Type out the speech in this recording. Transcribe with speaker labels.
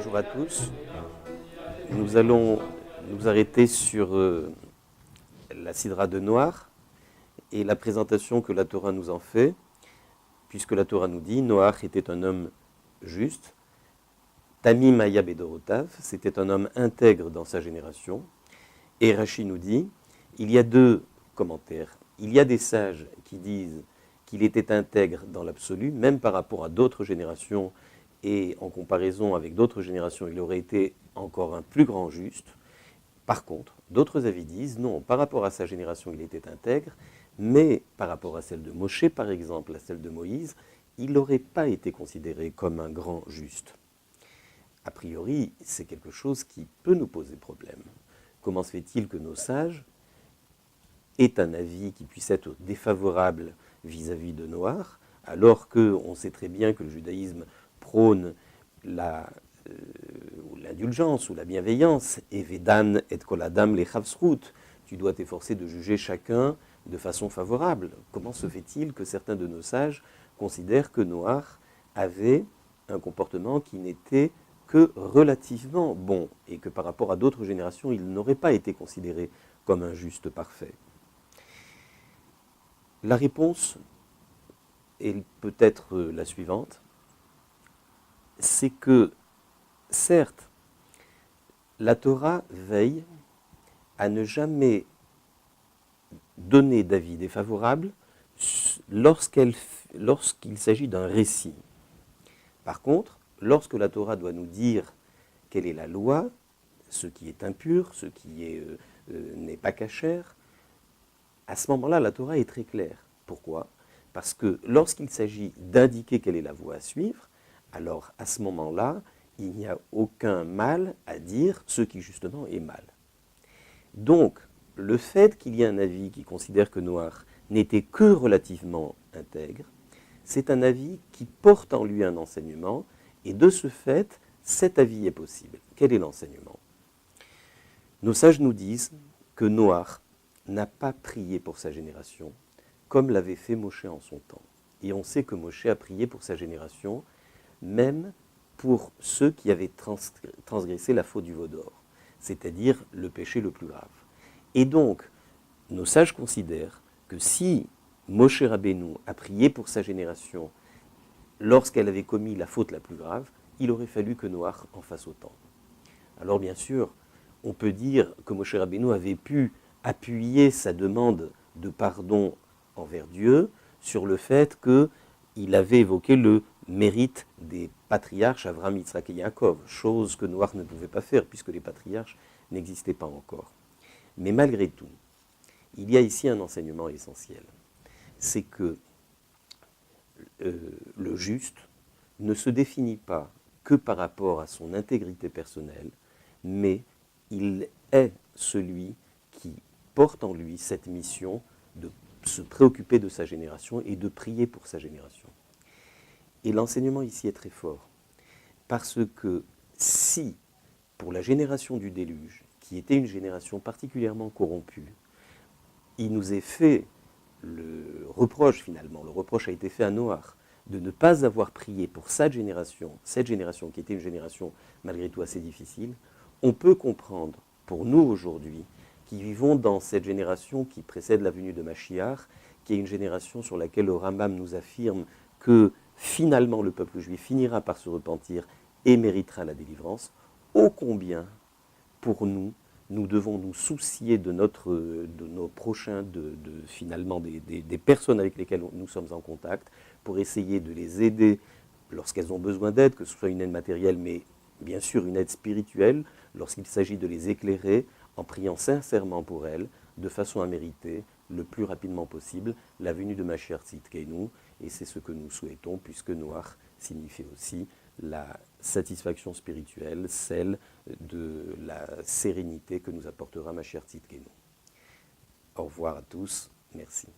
Speaker 1: Bonjour à tous. Nous allons nous arrêter sur la Sidra de Noach et la présentation que la Torah nous en fait, puisque la Torah nous dit Noach était un homme juste, Tamim Aya Bedorotav, c'était un homme intègre dans sa génération, et Rashi nous dit il y a deux commentaires. Il y a des sages qui disent qu'il était intègre dans l'absolu, même par rapport à d'autres générations, et en comparaison avec d'autres générations, il aurait été encore un plus grand juste. Par contre, d'autres avis disent non, par rapport à sa génération, il était intègre, mais par rapport à celle de Moshe, par exemple, à celle de Moïse, il n'aurait pas été considéré comme un grand juste. A priori, c'est quelque chose qui peut nous poser problème. Comment se fait-il que nos sages aient un avis qui puisse être défavorable vis-à-vis de Noach, alors qu'on sait très bien que le judaïsme prône l'indulgence ou la bienveillance, et Vedan et koladam le chavsrut, tu dois t'efforcer de juger chacun de façon favorable. Comment se fait-il que certains de nos sages considèrent que Noach avait un comportement qui n'était que relativement bon, et que par rapport à d'autres générations, il n'aurait pas été considéré comme un juste parfait? La réponse est peut-être la suivante, c'est que, certes, la Torah veille à ne jamais donner d'avis défavorable lorsqu'il s'agit d'un récit. Par contre, lorsque la Torah doit nous dire quelle est la loi, ce qui est impur, ce qui n'est pas cachère, à ce moment-là, la Torah est très claire. Pourquoi ? Parce que lorsqu'il s'agit d'indiquer quelle est la voie à suivre, alors à ce moment-là, il n'y a aucun mal à dire ce qui justement est mal. Donc, le fait qu'il y ait un avis qui considère que Noach n'était que relativement intègre, c'est un avis qui porte en lui un enseignement, et de ce fait, cet avis est possible. Quel est l'enseignement ? Nos sages nous disent que Noach n'a pas prié pour sa génération, comme l'avait fait Moshe en son temps. Et on sait que Moshe a prié pour sa génération, même pour ceux qui avaient transgressé la faute du veau d'or, c'est-à-dire le péché le plus grave. Et donc, nos sages considèrent que si Moshe Rabbeinu a prié pour sa génération lorsqu'elle avait commis la faute la plus grave, il aurait fallu que Noach en fasse autant. Alors bien sûr, on peut dire que Moshe Rabbeinu avait pu appuyer sa demande de pardon envers Dieu sur le fait qu'il avait évoqué le mérite des patriarches Avraham, Yitzhak et Yaakov, chose que Noach ne pouvait pas faire puisque les patriarches n'existaient pas encore. Mais malgré tout, il y a ici un enseignement essentiel. C'est que le juste ne se définit pas que par rapport à son intégrité personnelle, mais il est celui qui porte en lui cette mission de se préoccuper de sa génération et de prier pour sa génération. Et l'enseignement ici est très fort, parce que si, pour la génération du déluge, qui était une génération particulièrement corrompue, il nous est fait le reproche finalement, le reproche a été fait à Noach, de ne pas avoir prié pour cette génération qui était une génération malgré tout assez difficile, on peut comprendre pour nous aujourd'hui, qui vivons dans cette génération qui précède la venue de Mashiach, qui est une génération sur laquelle le Rambam nous affirme que finalement le peuple juif finira par se repentir et méritera la délivrance, ô combien pour nous, nous devons nous soucier de nos prochains, finalement des personnes avec lesquelles nous sommes en contact, pour essayer de les aider lorsqu'elles ont besoin d'aide, que ce soit une aide matérielle, mais bien sûr une aide spirituelle, lorsqu'il s'agit de les éclairer, en priant sincèrement pour elles, de façon à mériter le plus rapidement possible la venue de Mashiach Tzidkeinu, et c'est ce que nous souhaitons, puisque Noach signifie aussi la satisfaction spirituelle, celle de la sérénité que nous apportera Mashiach Tzidkeinu. Au revoir à tous, merci.